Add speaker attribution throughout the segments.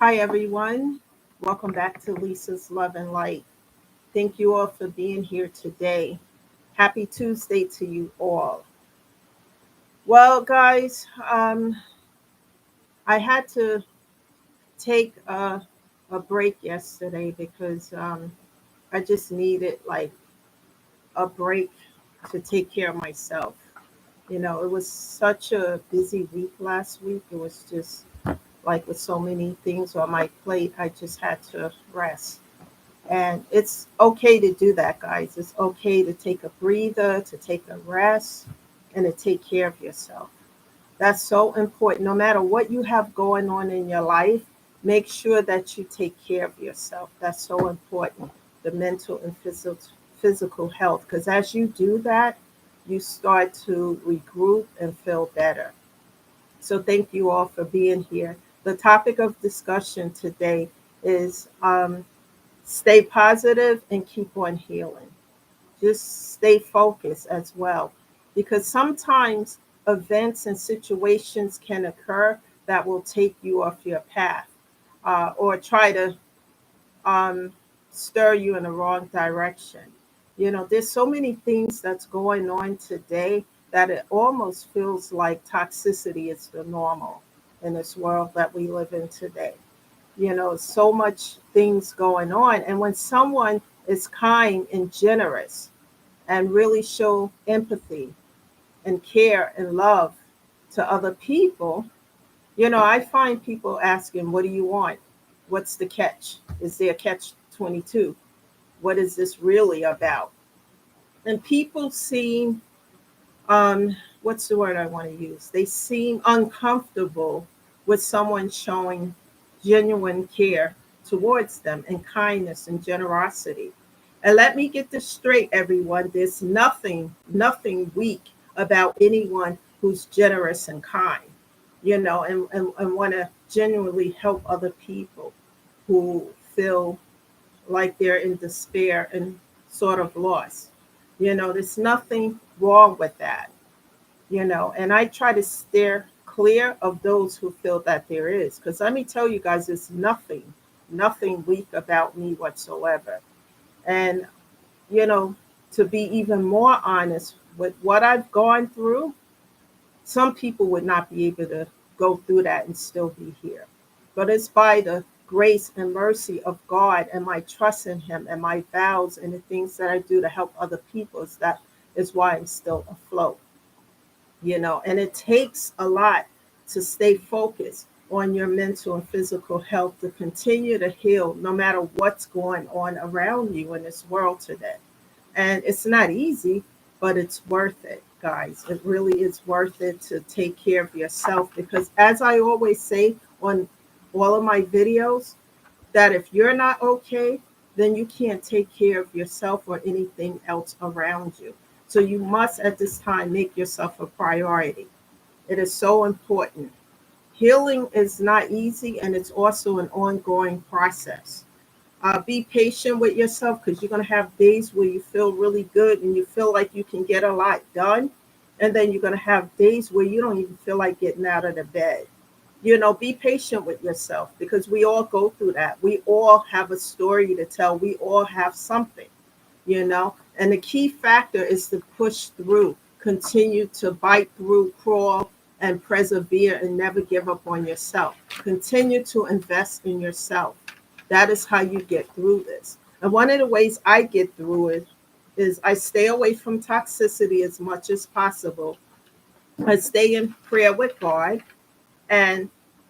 Speaker 1: Hi, everyone. Welcome back to Lisa's Love and Light. Thank you all for being here today. Happy Tuesday to you all. Well, guys, I had to take a break yesterday because I just needed like a break to take care of myself. It was such a busy week last week. It was just like with so many things on my plate, I just had to rest. And it's okay to do that, guys. It's okay to take a breather, to take a rest, and to take care of yourself. That's so important. No matter what you have going on in your life, make sure that you take care of yourself. That's so important. The mental and physical health. Because as you do that, you start to regroup and feel better. So thank you all for being here. The topic of discussion today is stay positive and keep on healing. Just stay focused as well. Because sometimes events and situations can occur that will take you off your path or try to um, stir you in the wrong direction. There's so many things that's going on today that it almost feels like toxicity is the normal in this world that we live in today. So much things going on. And when someone is kind and generous and really show empathy and care and love to other people, I find people asking, what do you want? What's the catch? Is there a catch 22? What is this really about? And people seem, what's the word I want to use? They seem uncomfortable with someone showing genuine care towards them and kindness and generosity. And let me get this straight, everyone. There's nothing weak about anyone who's generous and kind, and want to genuinely help other people who feel like they're in despair and sort of lost. There's nothing wrong with that, and I try to steer clear of those who feel that there is. Because let me tell you guys, there's nothing weak about me whatsoever. And, you know, to be even more honest with what I've gone through, some people would not be able to go through that and still be here. But it's by the grace and mercy of God and my trust in Him and my vows and the things that I do to help other people is why I'm still afloat. And it takes a lot to stay focused on your mental and physical health to continue to heal no matter what's going on around you in this world today. And it's not easy, but it's worth it, guys. It really is worth it to take care of yourself because, as I always say on all of my videos, that if you're not okay, then you can't take care of yourself or anything else around you. So you must at this time make yourself a priority. It is so important. Healing is not easy and it's also an ongoing process. Be patient with yourself because you're going to have days where you feel really good and you feel like you can get a lot done. And then you're going to have days where you don't even feel like getting out of the bed. Be patient with yourself because we all go through that. We all have a story to tell. We all have something. And the key factor is to push through, continue to bite through, crawl, and persevere and never give up on yourself. Continue to invest in yourself. That is how you get through this. And one of the ways I get through it is I stay away from toxicity as much as possible. I stay in prayer with God and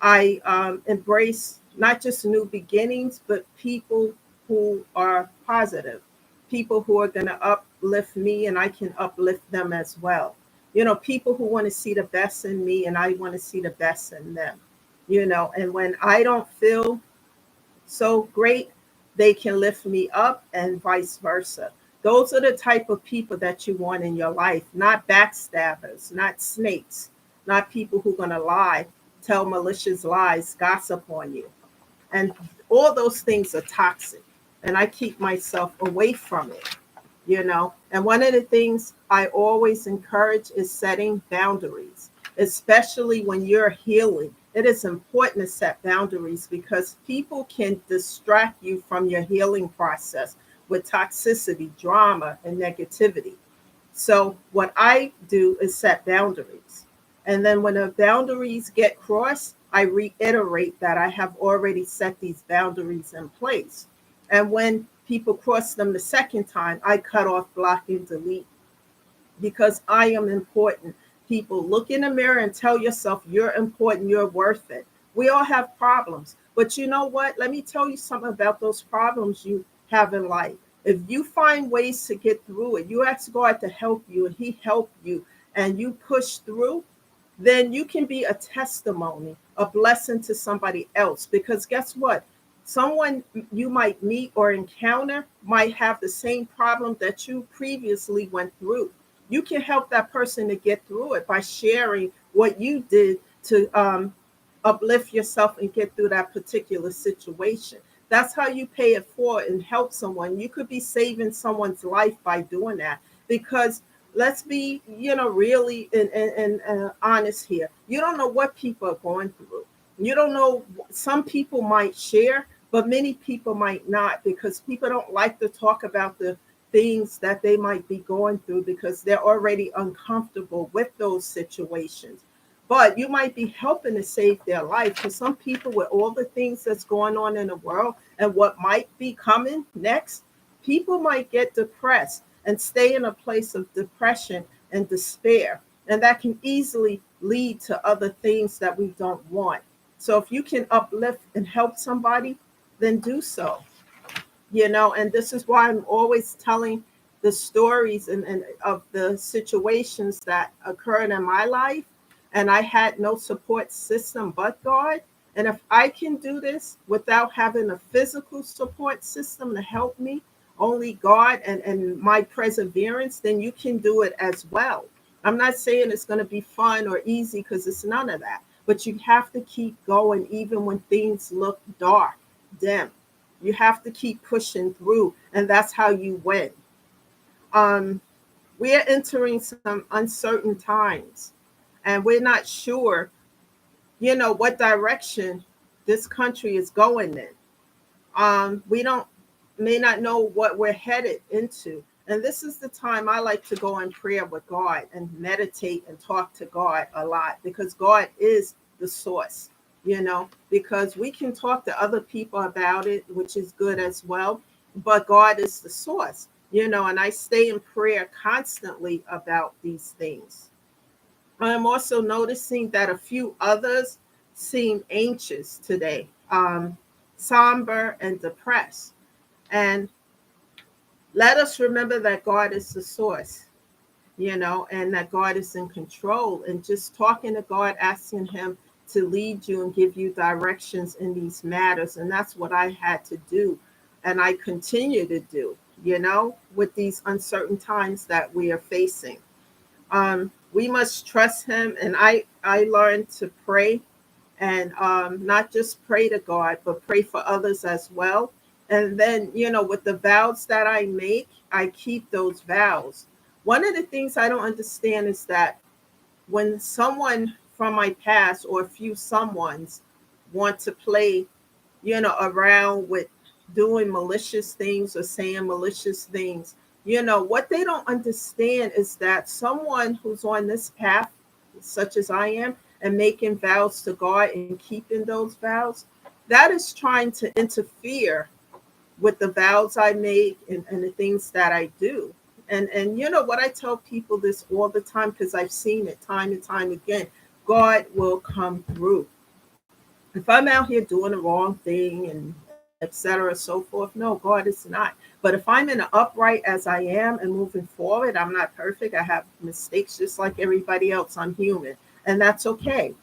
Speaker 1: I embrace not just new beginnings, but people who are positive, people who are going to uplift me and I can uplift them as well. People who want to see the best in me and I want to see the best in them. And when I don't feel so great, they can lift me up and vice versa. Those are the type of people that you want in your life, not backstabbers, not snakes, not people who are going to lie, tell malicious lies, gossip on you. And all those things are toxic. And I keep myself away from it. And one of the things I always encourage is setting boundaries, especially when you're healing. it is important to set boundaries because people can distract you from your healing process with toxicity, drama, and negativity. So, what I do is set boundaries. And then when the boundaries get crossed, I reiterate that I have already set these boundaries in place. And when people cross them the second time, I cut off, block, and delete because I am important. People, look in the mirror and tell yourself you're important, you're worth it. We all have problems, but you know what? Let me tell you something about those problems you have in life. If you find ways to get through it, you ask God to help you and He helped you, and you push through, then you can be a testimony, a blessing to somebody else. Because guess what? Someone you might meet or encounter might have the same problem that you previously went through. You can help that person to get through it by sharing what you did to uplift yourself and get through that particular situation. That's how you pay it forward and help someone. You could be saving someone's life by doing that because let's be, really and honest here. You don't know what people are going through. You don't know. Some people might share, but many people might not because people don't like to talk about the things that they might be going through because they're already uncomfortable with those situations. But you might be helping to save their life. For some people, with all the things that's going on in the world and what might be coming next, people might get depressed and stay in a place of depression and despair. And that can easily lead to other things that we don't want. So if you can uplift and help somebody, then do so. And this is why I'm always telling the stories and of the situations that occurred in my life, and I had no support system but God. And if I can do this without having a physical support system to help me, only God and my perseverance, then you can do it as well. I'm not saying it's going to be fun or easy because it's none of that, but you have to keep going even when things look dark, dim. You have to keep pushing through, and that's how you win. Um, we are entering some uncertain times, and we're not sure, what direction this country is going in. We don't may not know what we're headed into. And this is the time I like to go in prayer with God and meditate and talk to God a lot because God is the source, because we can talk to other people about it, which is good as well. But God is the source, and I stay in prayer constantly about these things. I'm also noticing that a few others seem anxious today, somber and depressed. And let us remember that God is the source, and that God is in control. And just talking to God, asking Him to lead you and give you directions in these matters. And that's what I had to do. And I continue to do, with these uncertain times that we are facing. We must trust Him. And I learned to pray and not just pray to God, but pray for others as well. And then, with the vows that I make, I keep those vows. One of the things I don't understand is that when someone from my past or a few someones want to play, around with doing malicious things or saying malicious things, what they don't understand is that someone who's on this path, such as I am, and making vows to God and keeping those vows, that is trying to interfere with the vows I make and the things that I do. And what I tell people this all the time because I've seen it time and time again. God will come through. If I'm out here doing the wrong thing and etc. so forth, no, God is not. But if I'm in an upright as I am and moving forward, I'm not perfect. I have mistakes just like everybody else. I'm human, and that's okay.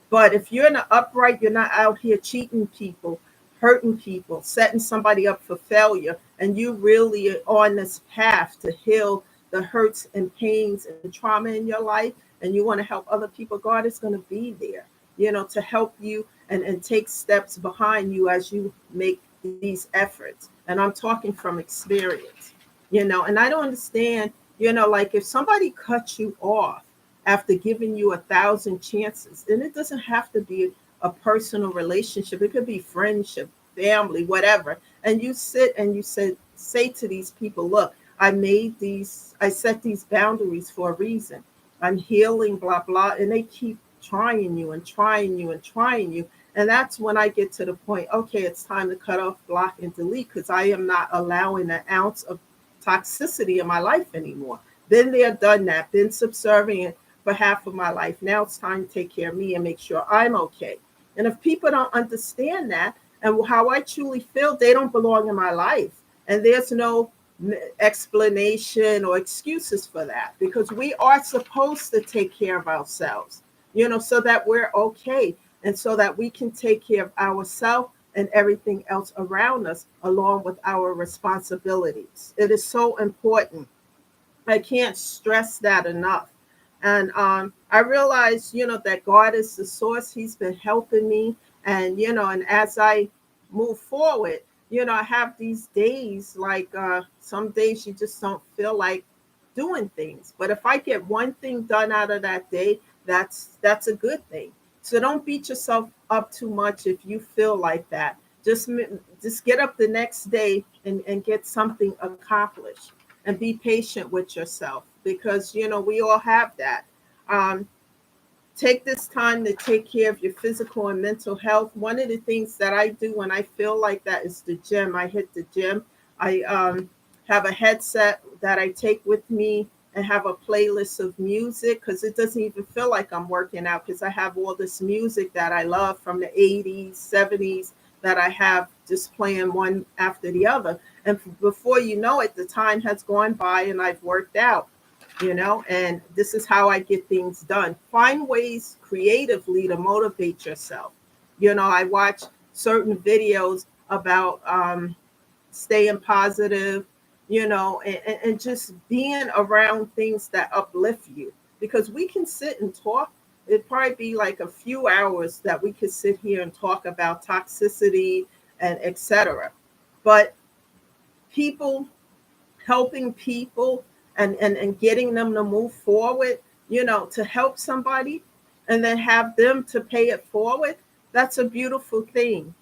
Speaker 1: But if you're in an upright, you're not out here cheating people, hurting people, setting somebody up for failure, and you really are on this path to heal the hurts and pains and trauma in your life, and you want to help other people, God is going to be there, to help you and take steps behind you as you make these efforts. And I'm talking from experience, and I don't understand, like if somebody cuts you off after giving you 1,000 chances, and it doesn't have to be a personal relationship. It could be friendship, family, whatever. And you sit and you say to these people, look, I set these boundaries for a reason. I'm healing, blah, blah. And they keep trying you and trying you and trying you. And that's when I get to the point, okay, it's time to cut off, block, and delete, because I am not allowing an ounce of toxicity in my life anymore. Been there, done that, been subservient for half of my life. Now it's time to take care of me and make sure I'm okay. And if people don't understand that and how I truly feel, they don't belong in my life. And there's no explanation or excuses for that, because we are supposed to take care of ourselves, so that we're okay and so that we can take care of ourselves and everything else around us along with our responsibilities. It is so important. I can't stress that enough. And I realize, that God is the source. He's been helping me. And, and as I move forward, I have these days, like some days you just don't feel like doing things. But if I get one thing done out of that day, that's a good thing. So don't beat yourself up too much if you feel like that. Just get up the next day and get something accomplished, and be patient with yourself, because we all have that. Um, Take this time to take care of your physical and mental health. One of the things that I do when I feel like that is the gym. I hit the gym. I have a headset that I take with me and have a playlist of music, because it doesn't even feel like I'm working out, because I have all this music that I love from the 80s, 70s that I have just playing one after the other. And before you know it, the time has gone by and I've worked out, and this is how I get things done. Find ways creatively to motivate yourself. I watch certain videos about staying positive, and just being around things that uplift you, because we can sit and talk. It'd probably be like a few hours that we could sit here and talk about toxicity and etc. But people, helping people and getting them to move forward, to help somebody and then have them to pay it forward, that's a beautiful thing,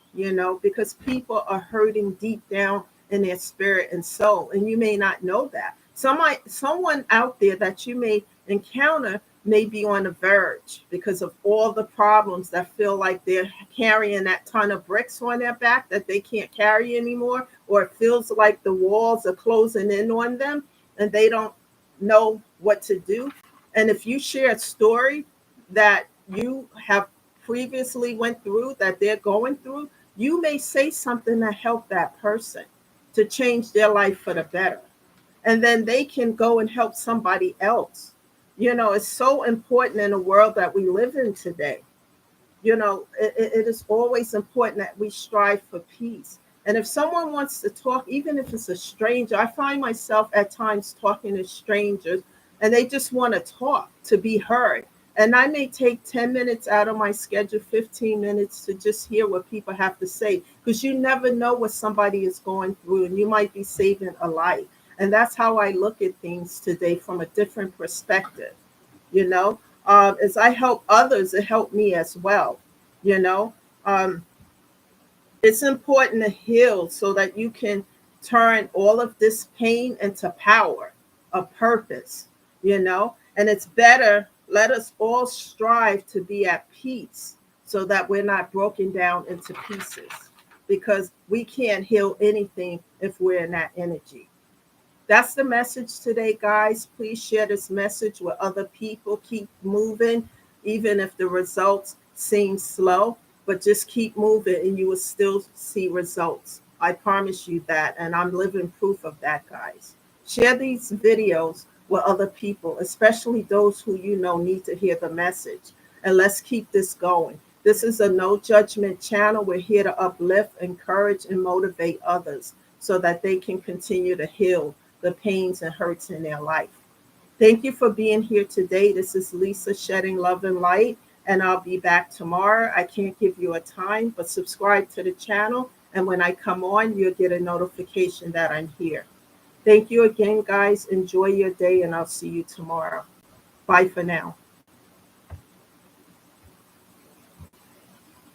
Speaker 1: because people are hurting deep down in their spirit and soul. And you may not know that. Someone out there that you may encounter may be on the verge because of all the problems, that feel like they're carrying that ton of bricks on their back that they can't carry anymore, or it feels like the walls are closing in on them and they don't know what to do. And if you share a story that you have previously went through, that they're going through, you may say something to help that person to change their life for the better. And then they can go and help somebody else. It's so important in the world that we live in today. It is always important that we strive for peace. And if someone wants to talk, even if it's a stranger, I find myself at times talking to strangers and they just want to talk, to be heard. And I may take 10 minutes out of my schedule, 15 minutes, to just hear what people have to say, because you never know what somebody is going through and you might be saving a life. And that's how I look at things today, from a different perspective. As I help others, it helped me as well. You know, um, it's important to heal so that you can turn all of this pain into power, a purpose, and it's better. Let us all strive to be at peace so that we're not broken down into pieces, because we can't heal anything if we're in that energy. That's the message today, guys. Please share this message with other people. Keep moving, even if the results seem slow, but just keep moving and you will still see results. I promise you that. And I'm living proof of that, guys. Share these videos with other people, especially those who need to hear the message. And let's keep this going. This is a no judgment channel. We're here to uplift, encourage, and motivate others so that they can continue to heal the pains and hurts in their life. Thank you for being here today. This is Lisa, shedding love and light, and I'll be back tomorrow. I can't give you a time, but subscribe to the channel, and when I come on, you'll get a notification that I'm here. Thank you again, guys. Enjoy your day, and I'll see you tomorrow. Bye for now.